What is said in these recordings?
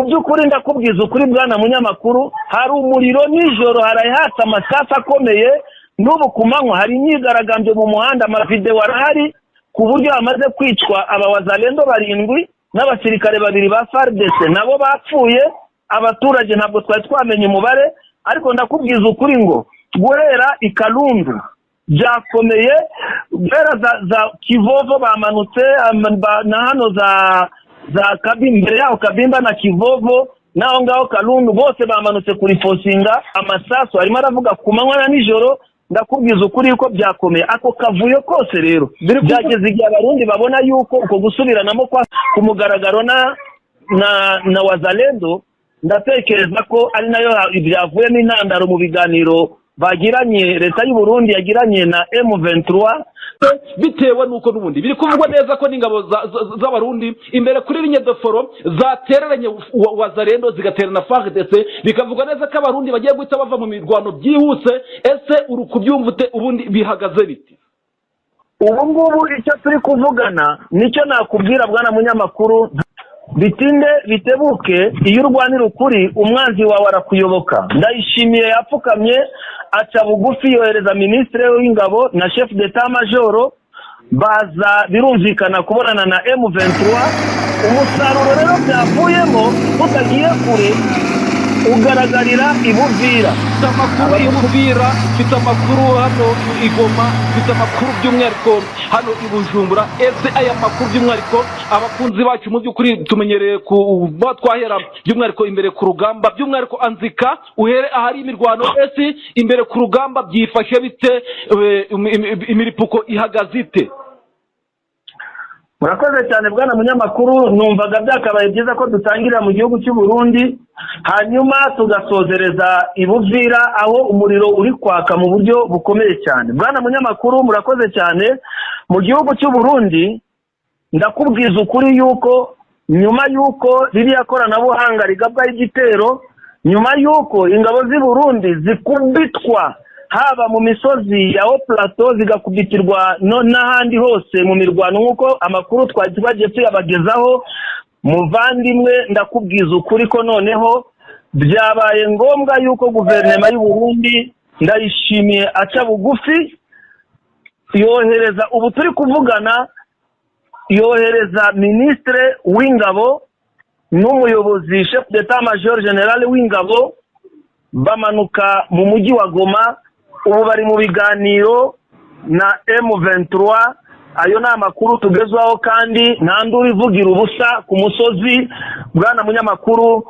mu by'ukuri ndakubwiza ukuri bwana munyamakuru, hari umuriro nijoro, harahatse amasasu akomeye, n'ubu ku manywa hari imyigaragambyo mu muhanda, amavideo arahari ku buryo hamaze kwicwa abawazalendo 7 n'abasirikare 2 ba FARDC nabo bapfuye. Abaturage ntabwo twari twamenye umubare, ariko ndakubwiza ukuri ngo guhera ikalundu byakomeye, guhera za Kivovo bamanutse na hano za Kabimba, yaho Kabimba na Kivovo naho ngaho Kalundu bose bamanutse kuri fosinga amasasu arimo aravuga ku manywa na nijoro. Ndakubwiza ukuri ko byakomeye ako kavuyo kose rero byageze igihe abarundi babona yuko uko gusubiranamo kwa kumugaragaro na wazalendo. Ndatekereza ko ari nayo ibyavuye n'intandaro mu biganiro bagiranye leta y'u Burundi yagiranye na M23, bitewe nuko nubundi biri kuvugwa neza ko n'ingabo z'abarundi imbere kuri ligne de foro zatereranye wazalendo zigaterana FARDC, bikavugwa neza ko abarundi bagiye guhita bava mu mirwano byihuse. Ese urukubyumvute ubundi bihagaze biti? ubu ngubu icyo turi kuvugana nicyo nakubwira bwana munyamakuru, bitinde bitebuke, iyo urwanira ukuri umwanzi wawe arakuyoboka. Ndayishimiye yapfukamye aca bugufi, yohereza ministre w'ingabo na chef d'état major baza birumvikana kubonana na M23. Umusaruro rero byavuyemo utagiye kure ugaragarira ibuvira. Amakuru y'ubuvira bita makuru hano igoma, bita makuru by'umwihariko hano ibujumbura. Ese aya makuru by'umwihariko abakunzi bacu mu by'ukuri tumenyereye ku batwahera by'umwihariko imbere ku rugamba, by'umwihariko anzika uhere ahari imirwano. Ese imbere ku rugamba byifashe bite, imiripuko ihagazite? Murakoze cyane bwana munyamakuru, numvaga byakabaye byiza ko dutangirira mu gihugu cy'u Burundi hanyuma tugasozereza ibuvira aho umuriro uri kwaka mu buryo bukomeye cyane. Bwana munyamakuru murakoze cyane. Mu gihugu cy'u Burundi ndakubwiza ukuri yuko nyuma yuko ririya koranabuhanga rigabwa igitero, nyuma yuko ingabo z'i Burundi zikubitwa haba mu misozi ya Plateau zigakubitirwa n'ahandi hose mu mirwano nk'uko amakuru twagiye tuyabagezaho, muvandimwe ndakubwiza ukuri ko noneho byabaye ngombwa yuko guverinoma y'u Burundi Ndayishimiye aca bugufi, yohereza ubu turi kuvugana, yohereza ministre w'ingabo n'umuyobozi chef d'état major general w'ingabo bamanuka mu mujyi wa Goma. Ubu bari mu biganiro na M23. Ayo na makuru tugezwaho kandi nta nduri ivugira ubusa ku musozi. Bwana munyamakuru,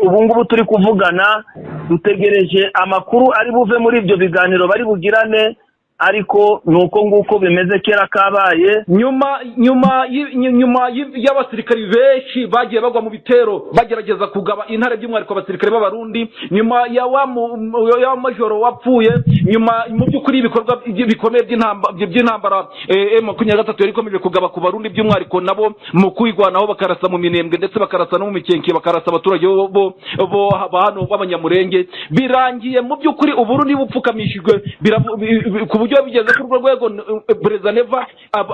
ubu ngubu turi kuvugana dutegereje amakuru ari buve muri ibyo biganiro bari bugirane, ariko nuko nguko bimeze kera kabaye. Nyuma y'abasirikari benshi bagiye bagwa mu bitero bagerageza kugaba intare by'umwihariko abasirikare b'abarundi, nyuma ya majoro wapfuye, nyuma mu by'ukuri ibikorwa bikomeye by'intambara M23 yari ikomeje kugaba ku barundi by'umwihariko nabo mu kwigwanaho bakarasa mu minembwe ndetse bakarasa no mu mikenke, bakarasa abaturage bo hano b'abanyamurenge. Birangiye mu by'ukuri uburundi bupfukamishijwe ku buryo bigeze ku rwego Perezida Neva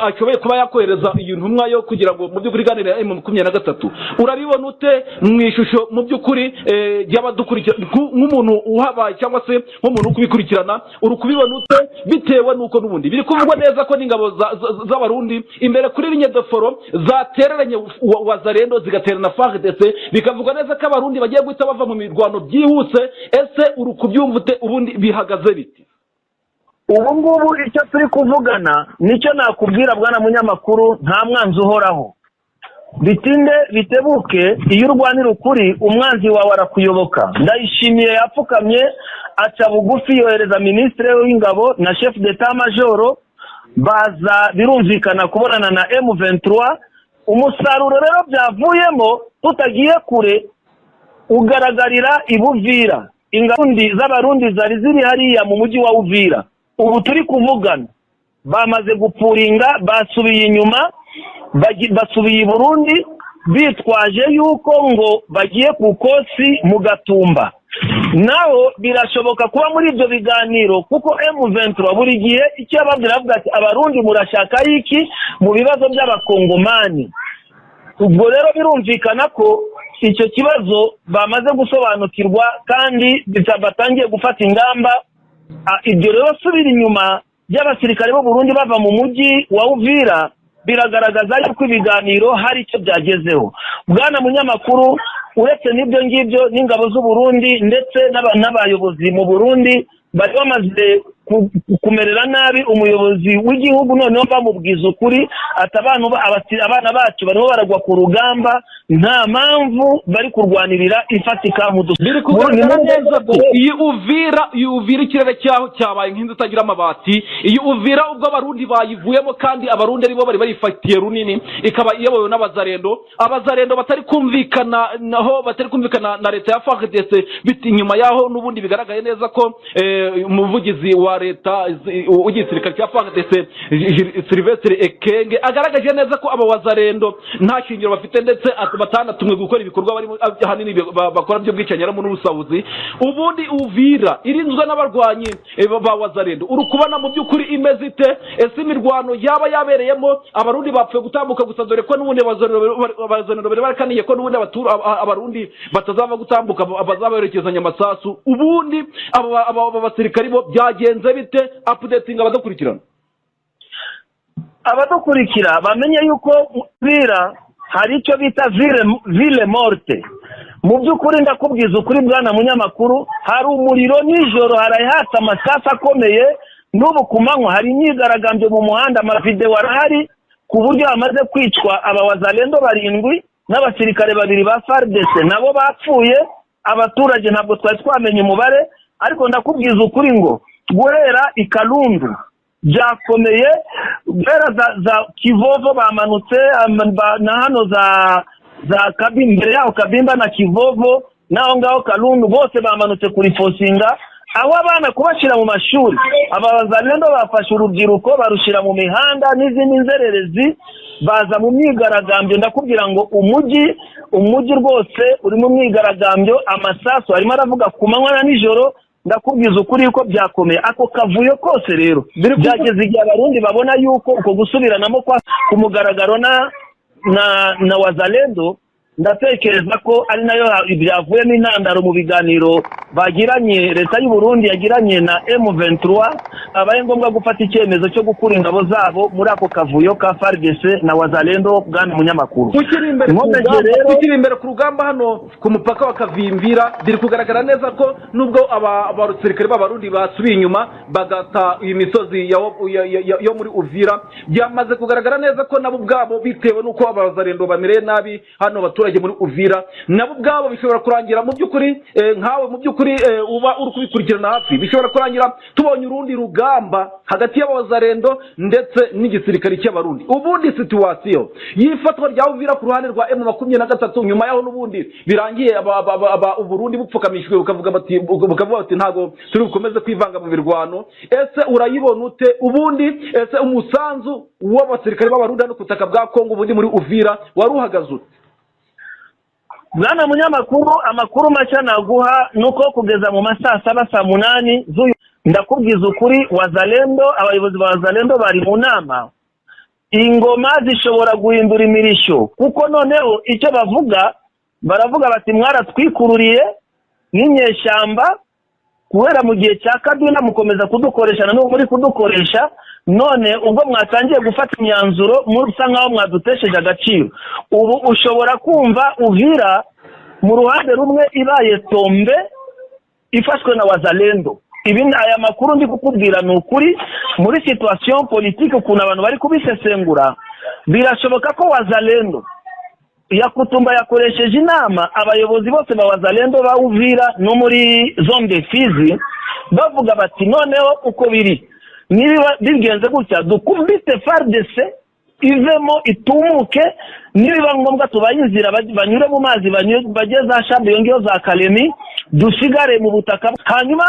ashoboye kuba yakohereza iyo ntumwa yo kugira ngo mu by'ukuri ganira M23. Urabibona ute mu ishusho mu by'ukuri y'abadukurikira nk'umuntu uhabaye cyangwa se nk'umuntu ukubikurikirana, urukubibona ute bitewe nuko nubundi biri kuvugwa neza ko n'ingabo z'abarundi imbere kuri ligne de foro zatereranye wazalendo zigaterana FARDC, bikavugwa neza ko abarundi bagiye guhita bava mu mirwano byihuse? Ese urukubyumvute ubundi bihagaze biti? Ubu ngubu icyo turi kuvugana nicyo nakubwira bwana munyamakuru, nta mwanzi uhoraho. Bitinde bitebuke, iyo urwanira ukuri umwanzi wawe arakuyoboka. Ndayishimiye yapfukamye aca bugufi, yohereza ministre w'ingabo na chef d'état major baza birumvikana kubonana na M23. Umusaruro rero byavuyemo tutagiye kure ugaragarira ibuvira. Ingabo z'abarundi zari ziri hariya mu mujyi wa Uvira, ubu turi kuvugana bamaze gupfuringa, basubiye inyuma, basubiye i Burundi bitwaje yuko ngo bagiye ku kosi mu Gatumba. Naho birashoboka kuba muri ibyo biganiro kuko M23 buri gihe icyo ababwira avuga ati abarundi murashaka iki mu bibazo by'abakongomani. Ubwo rero birumvikana ko icyo kibazo bamaze gusobanukirwa kandi batangiye gufata ingamba. Ibyo rero subira inyuma y'abasirikare b'u Burundi bava mu mujyi wa Uvira biragaragaza yuko ibiganiro hari icyo byagezeho. Bwana munyamakuru, uretse n'ibyo ngibyo n'ingabo z'u Burundi ndetse n'abayobozi mu Burundi bari bamaze kumerera nabi umuyobozi w'igihugu, noneho bamubwiza ukuri ati abana bacu barimo baragwa ku rugamba, nta mpamvu bari kurwanirira ifatika mu biri kugaragara neza ko iyi Uvira ikirere cyaho cyabaye nk'inzu itagira amabati. iyi Uvira ubwo abarundi bayivuyemo kandi abarundi aribo bari bayifatiye runini, ikaba iyobowe n'abazarendo batari kumvikana na leta ya FARDC. biti inyuma yaho n'ubundi bigaragaye neza ko umuvugizi wa leta w'igisirikare cya FARDC Sylvestre Ekenge agaragaje neza ko aba wazarendo nta shingiro bafite ndetse batanatumwe gukora ibikorwa bari hanini bakora byo bwicanyaramo n'ubusabuzi. ubundi Uvira irinzwe n'abarwanyi ba wazarendo, urukubana mu by'ukuri imeze ite? Ese imirwano yaba yabereyemo abarundi bapfuye gutambuka gusa, dore ko n'ubundi abazarendo barakaniye ko n'ubundi abarundi batazava gutambuka bazaberekezanya amasasu. ubundi aba basirikari bo byagenze bite? Updating abadukurikirana, bamenye yuko Uvira hari icyo bita ville morte. Mu by'ukuri ndakubwiza ukuri bwana munyamakuru, hari umuriro nijoro, harahatse amasasu akomeye, n'ubu ku manywa hari imyigaragambyo mu muhanda, amavideo arahari ku buryo hamaze kwicwa abawazalendo 7 n'abasirikare 2 ba FARDC nabo bapfuye. Abaturage ntabwo twari twamenye umubare, ariko ndakubwiza ukuri ngo guhera ikalundu byakomeye, guhera za Kivovo bamanutse na hano za Kabimba, imbere yaho Kabimba na Kivovo naho ngaho Kalundu bose bamanutse kuri fosinga, aho abana kubashira mu mashuri. Abazalendo bafashe urubyiruko barushira mu mihanda n'izindi nzererezi, baza mu myigaragambyo. ndakubwira ngo umujyi rwose uri mu myigaragambyo, amasasu arimo aravuga ku manywa na nijoro. ndakubwiza ukuri yuko byakomeye ako kavuyo kose. Rero byageze igihe abarundi babona yuko uko gusubiranamo ku mugaragaro na wazalendo, ndatekereza ko ari nayo byavuyemo intandaro mu biganiro bagiranye, leta y'u Burundi yagiranye na M23, abaye ngombwa gufata icyemezo cyo gukura ingabo zabo muri ako kavuyo ka FARDC na wazalendo. Bwana munyamakuru, tukiri imbere ku rugamba hano ku mupaka wa Kavimvira, biri kugaragara neza ko nubwo abasirikare b'abarundi basubiye inyuma bagata imisozi yo muri Uvira, byamaze kugaragara neza ko nabo ubwabo bitewe n'uko abazalendo bamereye nabi hano abaturage muri Uvira, nabo ubwabo bishobora kurangira mu by'ukuri nkawe mu by'ukuri uba uri kubikurikirana hafi, bishobora kurangira tubonye urundi rugamba hagati y'abazarendo ndetse n'igisirikare cy'abarundi. ubundi situation yifatwa rya Uvira ku ruhande rwa M23 nyuma yaho n'ubundi birangiye Uburundi bupfukamishwe bukavuga bati ntago turi bukomeze kwivanga mu birwano. Ese urayibona ute? ubundi ese umusanzu w'abasirikare b'abarundi no kutaka bwa Kongo ubundi muri Uvira waruhagaze ute? Bwana munyamakuru, amakuru mashya naguha nuko kugeza mu masaa 7 saa 8 ndakubwiza ukuri abayobozi ba wazalendo bari mu nama. Ingoma zishobora guhindura imirishyo, kuko noneho icyo baravuga bati mwaratwikururiye nk'inyeshyamba guhera mu gihe cya Kabila, mukomeza kudukoresha n'ubu muri kudukoresha, none ubwo mwatangiye gufata imyanzuro musa nkaho mwadutesheje agaciro. ubu ushobora kumva Uvira mu ruhande rumwe ibaye tombe ifashwe na wazalendo. aya makuru ndi kukubwira ni ukuri. Muri situation politique ukuntu abantu bari kubisesengura, birashoboka ko wazalendo Yakutumba yakoresheje inama abayobozi bose ba wazalendo ba Uvira no muri zone de Fizi, bavuga bati noneho uko biri niba bigenze gutya dukubite FARDC ivemo itumuke, niba ngombwa tubayinzira banyure mu mazi bageza Shambe yongeyo za Kalemi, dusigare mu butaka, hanyuma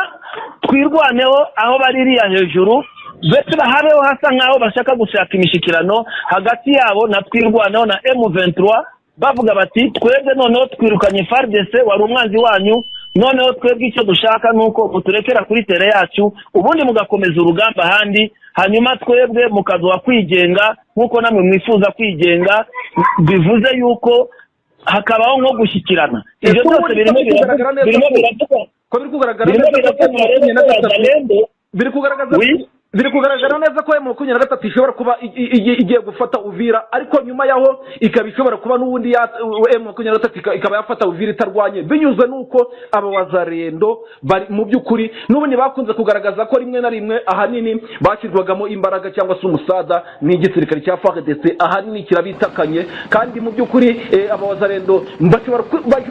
twirwaneho aho baririya hejuru, bese bahabeho hasa nkaho bashaka gushaka imishikirano hagati yabo na twirwaneho na M23, bavuga bati twebwe noneho twirukanye FARDC wari umwanzi wanyu, noneho twebwe icyo dushaka nuko muturekera kuri tere yacu, ubundi mugakomeza urugamba handi, hanyuma twebwe mukazuha kwigenga nkuko namwe mwifuza kwigenga. Bivuze yuko hakabaho nko gushyikirana. Ibyo byose birimo biravuga ko biri kugaragara neza ko M23 ishobora kuba igiye gufata Uvira, ariko nyuma yaho ikaba ishobora kuba n'ubundi M23 ikaba yafata Uvira itarwanye, binyuze nuko aba wazarendo bari mu by'ukuri n'ubundi bakunze kugaragaza ko rimwe na rimwe ahanini bashyirwagamo imbaraga cyangwa se umusada n'igisirikare cya FARDC ahanini kirabitakanye, kandi mu by'ukuri aba wazarendo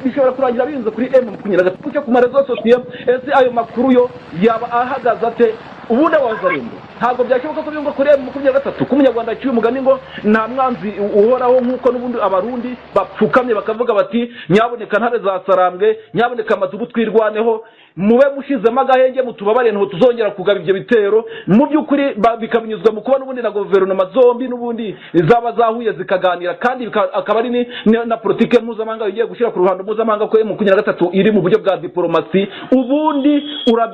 bishobora kurangira binyuze kuri M23 cyo ku marezo sosiyo. Ese ayo makuru yo yaba ahagaze ate? Ubundi wazarendo ntabwo byashoboka ko byumva kuri M23 ku munyarwanda cyuye umugani ngo nta mwanzi uhoraho, nk'uko n'ubundi abarundi bapfukamye bakavuga bati nyaboneka ntare za Sarambwe, nyaboneka amadubu twirwaneho, mube mushizemo agahenge mutubabare nto tuzongera kugaba ibyo bitero. Mu by'ukuri bikabinyuzwa mu kuba n'ubundi na guverinoma zombi n'ubundi zaba zahuye zikaganira, kandi akaba ari na politike mpuzamahanga igiye gushyira ku ruhando mpuzamahanga ko M23 iri mu buryo bwa diplomasi. Ubundi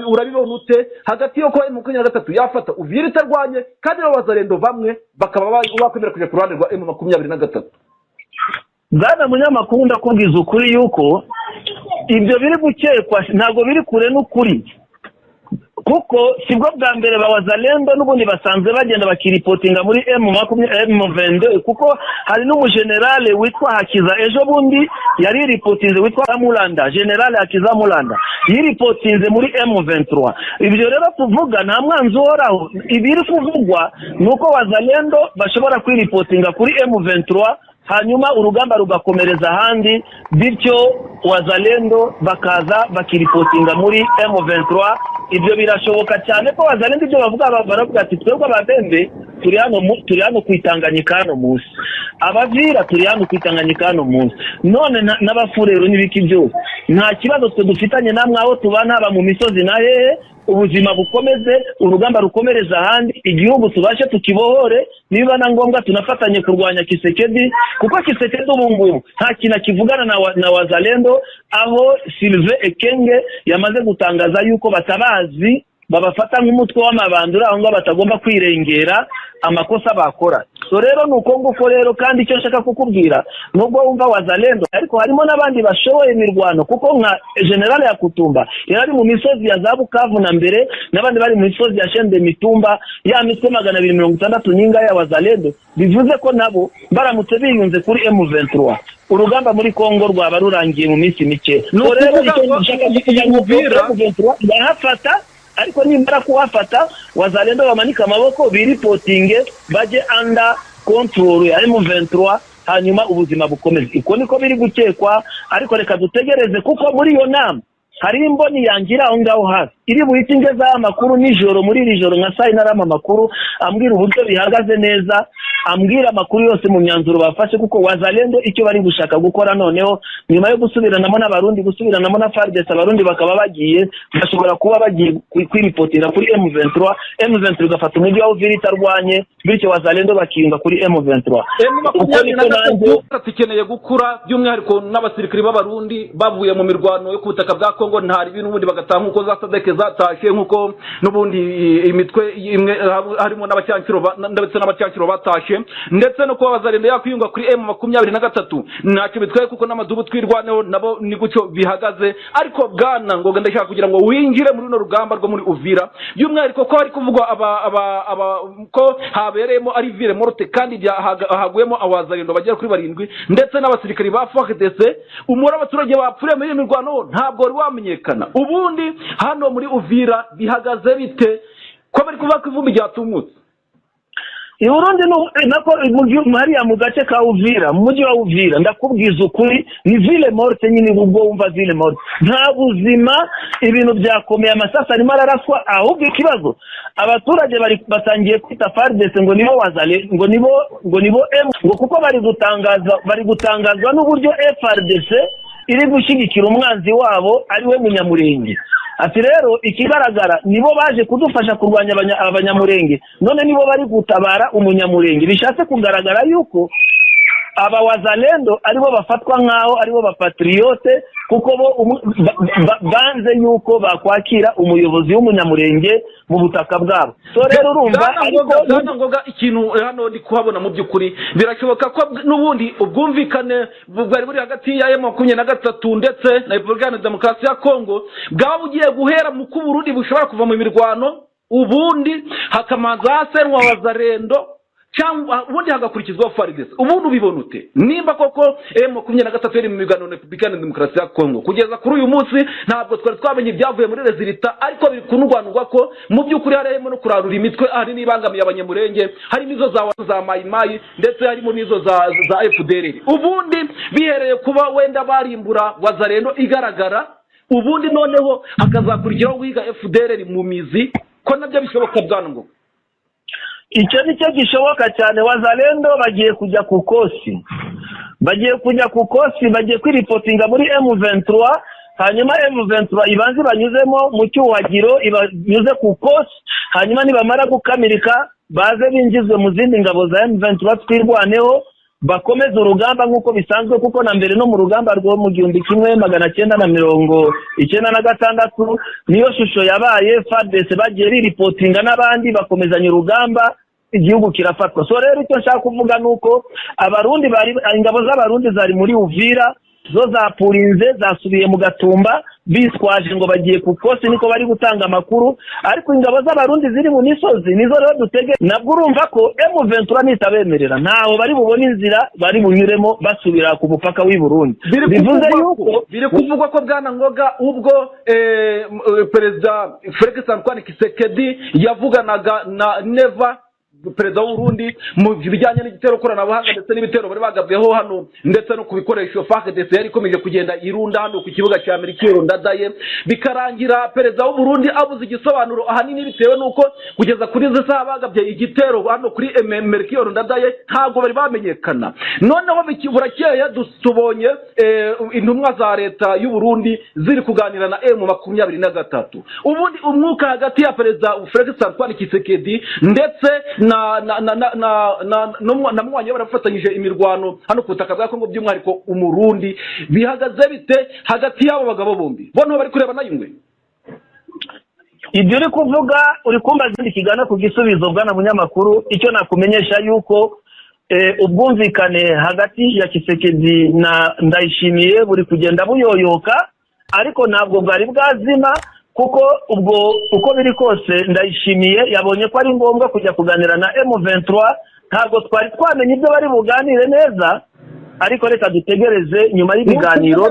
urabibona ute hagati yo ko M23 yafata Uvira itarwanye kandi n'abazarendo bamwe bakaba bakwemera kujya ku ruhande rwa M23? Bwana munyamakuru, ndakubwiza ukuri yuko ibyo biri gukekwa ntabwo biri kure n'ukuri, kuko sibwo bwa mbere bawazalendo n'ubundi basanzwe bagenda bakiripotinga muri M22, kuko hari n'umugenerale witwa Hakiza ejo bundi yari ripotinze witwa Mulanda, generale Hakiza Mulanda yiripotinze muri M23. Ibyo rero tuvuga nta mwanzi uhoraho, ibiri kuvugwa nuko wazalendo bashobora kwiripotinga kuri M23 hanyuma urugamba rugakomereza ahandi, bityo wazalendo bakaza bakiripotinga muri M23. Ibyo birashoboka cyane ko wazalendo ibyo bavuga baravuga ati twebwe ababembe turi hano kwitanganyika hano munsi, abavira turi hano kwitanganyika hano munsi, none n'abafurero n'ibiki byose nta kibazo twe dufitanye namwe aho tubana haba mu misozi na hehe, ubuzima bukomeze, urugamba rukomereza ahandi, igihugu tubashe tukibohore, niba na ngombwa tunafatanye kurwanya Kisekedi, kuko Kisekedi ubu ngubu nta kintu kivugana na wazalendo, aho Sylvain Ekenge yamaze gutangaza yuko batabazi babafata nk'umutwe w'amabandura aho ngo batagomba kwirengera amakosa bakora. So rero nuko nguko rero, kandi icyo nshaka kukubwira nubwo wumva wazalendo ariko harimo n'abandi bashoboye imirwano, kuko nka generale ya Kutumba yari mu misozi ya Zabukavu na mbere, n'abandi bari mu misozi ya Shende Mitumba, ya mitwe 260 nyinga ya wazalendo, bivuze ko nabo baramutse biyunze kuri M23 urugamba muri Kongo rwaba rurangiye mu minsi mike. So rero icyo nshaka kukugira M23 yahafata, ariko nimara kuwafata wazalendo bamanika amaboko biripotinge baje under control ya M23, hanyuma ubuzima bukomeze. Iko niko biri gukekwa, ariko reka dutegereze, kuko muri iyo nama hari imboni yangira aho ngaho hafi iri buhite ingeza amakuru nijoro, muri iri joro nka saa 9 amakuru ambwira uburyo bihagaze neza, ambwira amakuru yose mu myanzuro bafashe, kuko wazalendo icyo bari gushaka gukora noneho nyuma yo gusubiranamo n'abarundi, gusubiranamo na FARDC, abarundi bakaba bagiye bashobora kuba bagiye kwiripotira kuri M23 gafata umujyi wa Uvira itarwanye, bityo wazalendo bakiyunga kuri M23. Tukeneye gukura by'umwihariko n'abasirikari b'abarundi bavuye mu mirwano yo ku butaka bwa Kongo, ntari ibintu ubundi bagataha nkuko za Sadeke zatashe, nkuko n'ubundi imitwe imwe harimo ndetse n'abacyankiro batashe, ndetse no kuba wazalendo yakwiyunga kuri M23 ntacyo bitwaye, kuko n'amadubu twirwaneho nabo ni gucyo bihagaze. Ariko bwana ngo ndashaka kugira ngo winjire muri no rugamba rwo muri Uvira, by'umwihariko ko hari kuvugwa ko habereyemo ari ville morte, kandi haguyemo awazalendo bagera kuri 7, ndetse n'abasirikari ba FARDC. Umura abaturage bapfuriye muri imirwano ntabwo wari wamenyekana. Ubundi hano muri Uvira bihagaze bite ko bari kuvuga ko ivumbi ryatumutse? Iburundi nako Maria mu gace ka Uvira, mu mujyi wa Uvira, ndakubwiza ukuri ni ville morte nyine, ubwo wumva ville morte nta buzima, ibintu byakomeye, amasasa arimo araraswa. Ahubwo ikibazo abaturage batangiye kwita FARDC ngo nibo wazale, ngo nibo ngo kuko bari gutangazwa n'uburyo FARDC iri gushyigikira umwanzi wabo ari we Munyamurenge. Ati rero ikigaragara nibo baje kudufasha kurwanya abanyamurenge, none nibo bari gutabara umunyamurenge. Bishatse kugaragara yuko aba wazalendo aribo bafatwa nkaho aribo bapatriote kuko bo banze yuko bakwakira umuyobozi w'umunyamurenge mu butaka bwabo. So rero urumva ariko ngoga ikintu hano ndi kuhabona mu by'ukuri birashoboka ko n'ubundi ubwumvikane bwari buri hagati ya M23 ndetse na Repubulika ya Demokarasi ya Kongo bwabugiye guhera mu kuburundi bushobora kuva mu mirwano ubundi hakamanza hasenwa wazalendo cyangwa ubundi hagakurikizwa FARDC. Ubundi ubibona ute nimba koko M23 iri mu migano na Repubulika ya Demokarasi ya Kongo kugeza kuri uyu munsi ntabwo twari twamenye ibyavuye muri resulta, ariko biri kunurwanurwa ko mu by'ukuri harimo no kurarura imitwe hari nibangamiye abanyamurenge, hari nizo za mayimayi ndetse harimo nizo za FDLR. Ubundi bihereye kuba wenda barimbura wazalendo igaragara, ubundi noneho hakazakurikiraho wiga FDLR mu mizi, ko nabyo bishoboka bwana ngo icyo nicyo gishoboka cyane. Wazalendo bagiye kujya ku kosi, bagiye kwiripotinga muri M23, hanyuma M23 ibanze banyuzemo mu cyuhagiro ibanyuze ku kosi, hanyuma nibamara gukamirika baze binjizwe mu zindi ngabo za M23 twirwaneho bakomeza urugamba nk'uko bisanzwe, kuko na mbere no mu rugamba rwo mu 1996 niyo shusho yabaye. FARDC bagiye riripotinga n'abandi bakomezanya urugamba, igihugu kirafatwa. So rero icyo nshaka kuvuga nuko abarundi ingabo z'abarundi zari muri Uvira zo zapurinze zasubiye mu Gatumba biswaje ngo bagiye ku kosi, niko bari gutanga amakuru, ariko ingabo z'abarundi ziri mu misozi nizo rero dutege. Nabwo urumva ko M23 nitabemerera ntaho bari bubone inzira bari bunyuremo basubira ku mupaka w'i Burundi. Bivuze yuko biri kuvugwa ko bwana ngoga ubwo Perezida Felix Antoine Tshisekedi yavuganaga na Neva perezida w'Urundi mu bijyanye n'igitero koranabuhanga ndetse n'ibitero bari bagabweho hano ndetse no kubikoresho FARDC yari ikomeje kugenda irunda hano ku kibuga cya Melchior Ndadaye, bikarangira perezida w'Urundi abuze igisobanuro ahanini bitewe nuko kugeza kuri izi saha bagabye igitero hano kuri Melchior Ndadaye ntabwo bari bamenyekana. Noneho burakeye tubonye intumwa za leta y'u Burundi ziri kuganira na M23. Ubundi umwuka hagati ya perezida Felix Antoine Tshisekedi ndetse na mwanya barafatanyije imirwano hano ku butaka bwa Kongo by'umwariko umurundi bihagaze bite hagati y'abo bagabo bombi? Bo bari kureba nayingwe ibyo uri kuvuga uri kumbaza ndi kigana ku gisubizo bwana munyamakuru. Icyo nakumenyesha yuko ubwumvikane hagati ya Tshisekedi na Ndayishimiye buri kugenda buyoyoka, ariko ntabwo bwari bwazima, kuko ubwo uko biri kose Ndayishimiye yabonye ko ari ngombwa kujya kuganira na M23. Ntabwo twari twamenye ibyo bari buganire neza, ariko reka dutegereze nyuma y'ibiganiro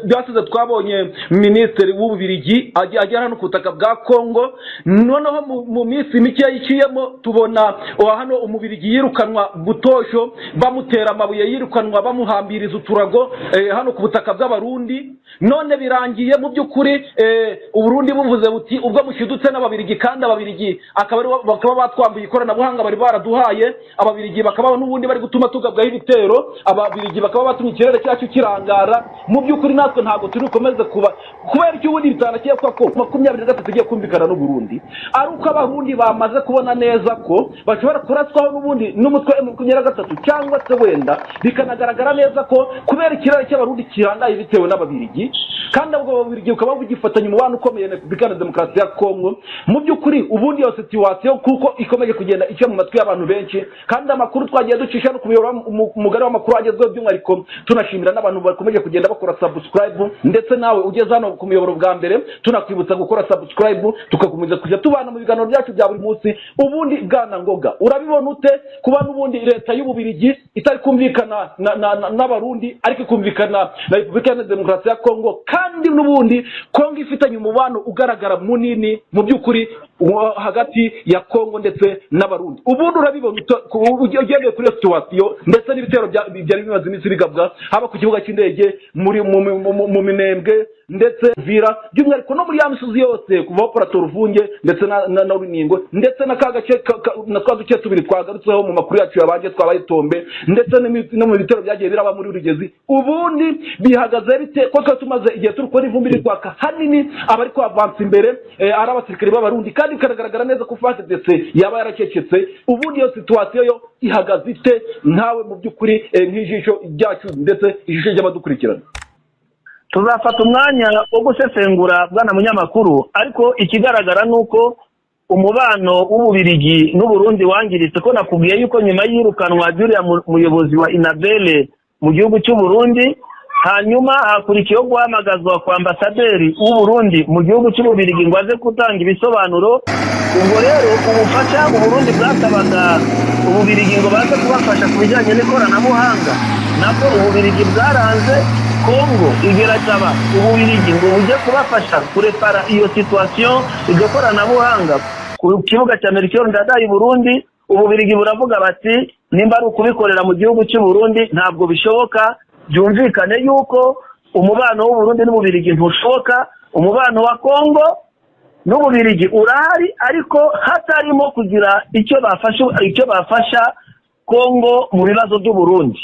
byasize twabonye minisitiri w'Ububirigi agera hano ku butaka bwa Kongo. Noneho mu minsi mike yiciyemo tubona hano Umubirigi yirukanwa Butosho, bamutera amabuye, yirukanwa bamuhambiriza uturago hano ku butaka bw'abarundi. None birangiye mu by'ukuri Uburundi buvuze buti ubwo mushidutse n'Ababirigi, kandi Ababirigi bakaba batwambuye ikoranabuhanga bari baraduhaye. Ababirigi bakaba n'ubundi bari gutuma tugabwaho ibitero, Ababirigi bakaba batumye ikirere cyacu kirangara. Mu by'ukuri natwe ntabwo turi komeze kubera icyo ubundi bitanakiye ko 23 igiye kumvikana n'u Burundi, ari uko Abarundi bamaze kubona neza ko bashobora kuraswaho n'ubundi n'umutwe M23, cyangwa se wenda bikanagaragara neza ko kubera ikirere cy'Abarundi kirangaye bitewe n'Ababirigi, kandi ubwo Ababirigi ukaba bugifatanya umubano ukomeye na Repubulika ya Demokarasi ya Kongo. Mu by'ukuri ubundi iyo situation kuko ikomeje kugenda icyo mu matwi y'abantu benshi, kandi amakuru twagiye ducisha no kubiyora umugari w'amakuru agezweho by'umwariko. Tunashimira n'abantu bakomeje kugenda bakora subscribe, ndetse nawe ugeze hano ku muyoboro bwa mbere tunakwibutsa gukora subscribe, tukakomeza kujya tubana mu biganiro byacu bya buri munsi. Ubundi bwana ngoga urabibona ute kuba n'ubundi leta y'Ububirigi itari kumvikana n'Abarundi ariko kumvikana na Repubulika ya Demokarasi ya Kongo, kandi n'ubundi Kongo ifitanye umubano ugaragara munini mu by'ukuri hagati ya Kongo ndetse n'Abarundi? Ubundi urabibona ugendeye kuri situation ndetse n'ibitero byari bimaze iminsi bigabwa haba ku kibuga cy'indege mu Minembwe ndetse Uvira by'umwihariko no muri ya misozi yose kuva operator Ruvunge ndetse na Runingo ndetse na kagace na twaduce tubiri twagarutseho mu makuru yacu yabanje twabaye Tombe ndetse no mu bitero byagiye biraba muri Rugezi. Ubundi bihagaze bite ko tumaze igihe turi ko ivumbi ritwaka hanini abari ko avansa imbere ari abasirikare b'abarundi kandi bikagaragara neza ko FARDC yaba yarakecetse. Ubundi iyo situation yo ihagaze ite ntawe mu by'ukuri nk'ijisho ryacu ndetse ijisho ry'abadukurikirana? Tuzafata umwanya wo gusesengura bwana munyamakuru, ariko ikigaragara nuko umubano w'Ububirigi n'Uburundi wangiritse, ko nakubwiye yuko nyuma yirukanwa ry'uriya muyobozi wa Inabele mu gihugu cy'u Burundi, hanyuma hakurikiyeho guhamagazwa kwa ambasaderi w'Uburundi mu gihugu cy'Ububirigi ngo aze gutanga ibisobanuro. Ubwo rero ubufasha Uburundi bwasabaga Ububirigi ngo baze kubafasha ku bijyanye n'ikoranabuhanga, nabwo Ububirigi bwaranze. Kongo igerageza Ububirigi ngo bujye kubafasha kurepara iyo situation, iryo koranabuhanga ku kibuga cya Melchior Ndadaye Burundi. Ububirigi buravuga bati nimba ari ukubikorera mu gihugu cy'u Burundi ntabwo bishoboka. Byumvikane yuko umubano w'Uburundi n'Ububirigi ntushoboka, umubano wa Kongo n'Ububirigi urahari, ariko hatarimo kugira icyo bafasha Kongo mu bibazo by'u Burundi.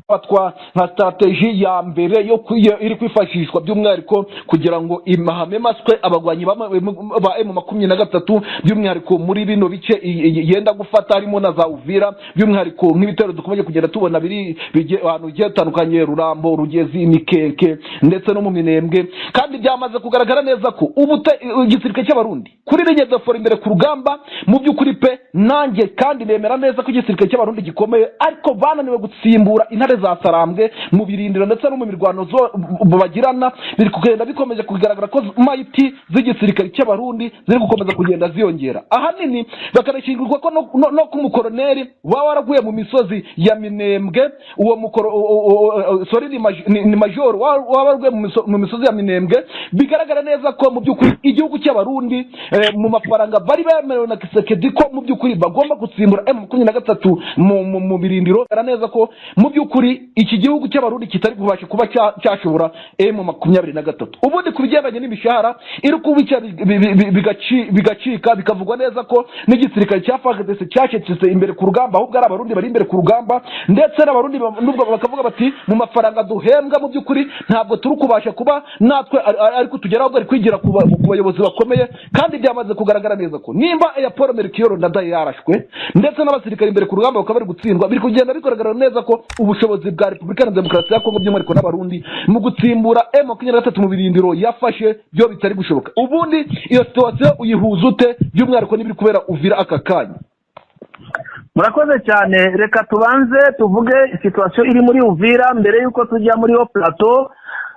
Fatwa nka strategy ya mbere yo iri kwifashishwa by'umwihariko kugira ngo imahame maswe abagwanyi ba M23 by'umwihariko muri bino bice yenda gufata harimo na za Uvira, by'umwihariko nk'ibitero dukomeje kugenda tubona biri abantu gitandukanye Rurambo, Rugezi, Mikenke ndetse no mu Minembwe, kandi byamaze kugaragara neza ko igisirikare cy'abarundi kuri linye de for imbere ku rugamba mu by'ukuri pe nanjye kandi nemera neza ko igisirikare cy'abarundi gikomeye, ariko bananiwe gutsimbura intare za Sarambwe mu birindiro ndetse no mu mirwano zo bagirana. Biri kugenda bikomeje kugaragara ko mayiti z'igisirikare cy'abarundi ziri gukomeza kugenda ziyongera. Ahanini bakarashingirwa ko no ku mukoroneri waba waraguye mu misozi ya Minembwe, uwo ni major waba waraguye mu misozi ya Minembwe. Bigaragara neza ko mu by'ukuri igihugu cy'abarundi mu mafaranga bari bemerewe na Kisekedi ko mu by'ukuri bagomba gutsimbura M23 mu birindiro. Neza ko mu by'ukuri iki gihugu cy'abarundi kitari kubasha kuba cyashobora M23. Ubundi kubigendanye n'imishahara iri kubica bigacika, bikavugwa neza ko n'igisirikare cya FARDC cyacecetse imbere ku rugamba, ahubwo ari abarundi bari imbere ku rugamba, ndetse n'abarundi nubwo bakavuga bati mu mafaranga duhembwa mu by'ukuri ntabwo turi kubasha kuba natwe ariko tugeraho bari kwigira ku bayobozi bakomeye. Kandi byamaze kugaragara neza ko nimba Paul Melchior Ndadaye yarashwe ndetse n'abasirikare imbere ku rugamba bakaba bari gutsindwa, biri kugenda bigaragara neza ko ubushobozi bwa Repubulika Iharanira Demokarasi ya Kongo by'umwihariko n'abarundi mu gutsimbura M23 mu birindiro yafashe byo bitari gushoboka. Ubundi iyo situation uyihuza ute by'umwihariko n'ibiri kubera Uvira aka kanya? Murakoze cyane, reka tubanze tuvuge situation iri muri Uvira mbere yuko tujya muri o plateau.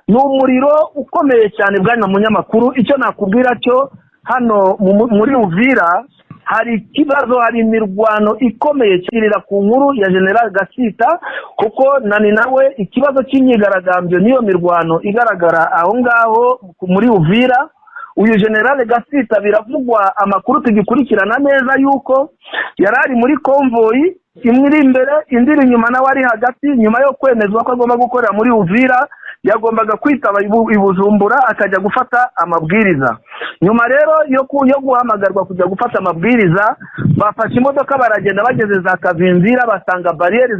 N'umuriro ukomeye cyane bwana munyamakuru. Icyo nakubwira cyo hano muri Uvira hari ikibazo, hari imirwano ikomeye kirira ku nkuru ya General Gasita, kuko nani nawe ikibazo cy'imyigaragambyo niyo mirwano igaragara aho ngaho muri Uvira. Uyu General Gasita biravugwa amakuru tugikurikirana neza yuko yarari muri convoy, imwe iri imbere indi iri inyuma, nawe ari hagati. Nyuma yo kwemezwa ko agomba gukorera muri Uvira, yagombaga kwitaba i Bujumbura akajya gufata amabwiriza. Nyuma rero yo guhamagarwa kujya gufata amabwiriza, bafashe imodoka baragenda bageze za Kavimvira, basanga barriere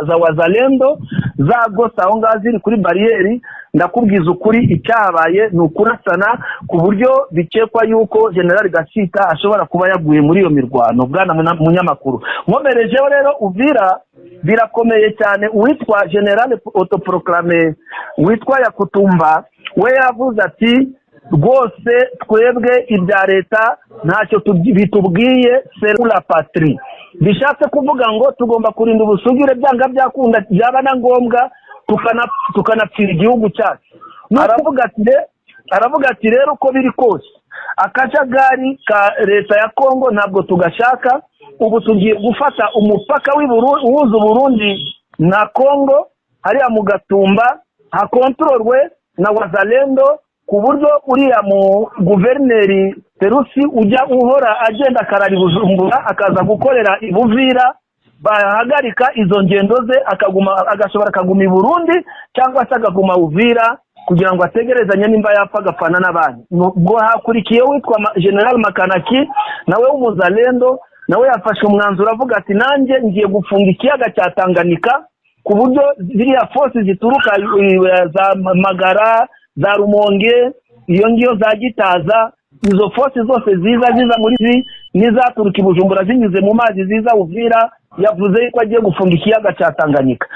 za Wazalendo za Gosa aho ngaho ziri kuri barriere. Ndakubwiza ukuri icyabaye ni ukurasana ku buryo bikekwa yuko General Gasita ashobora kuba yaguye muri iyo mirwano bwana munyamakuru. Nkomerejeho rero Uvira birakomeye cyane. Uwitwa General autoproclamé witwa Yakutumba we yavuze ati rwose twebwe ibya leta ntacyo bitubwiye, c'est la patrie. Bishatse kuvuga ngo tugomba kurinda ubusugire byanga byakunda, byaba na ngombwa tukanapfira igihugu cyacu. Aravuga ati rero uko biri kose akajagari ka leta ya Kongo ntabwo tugashaka. Ubu tugiye gufata umupaka uhuza Burundi na Kongo hariya mu Gatumba hakontororwe na Wazalendo, ku buryo uriya mu guverineri Perusi ujya uhora agenda akarari Bujumbura akaza gukorera i Buvira, bahagarika izo ngendo ze agashobora kaguma i Burundi cyangwa se akaguma Uvira kugira ngo ategerezanye nimba yapfa agapfana n'abandi. Ubwo hakurikiye witwa General Makanaki nawe w'umuzalendo, nawe yafashe umwanzuro avuga ati nanjye ngiye gufunga ikiyaga cya Tanganyika ku buryo ziriya force zituruka za Magara, za Rumonge, iyo ngiyo za Gitaza, izo force zose ziza muri n'izaturuka i Bujumbura zinyuze mu mazi ziza Uvira, yavuze ko agiye gufunga ikiyaga cya Tanganyika.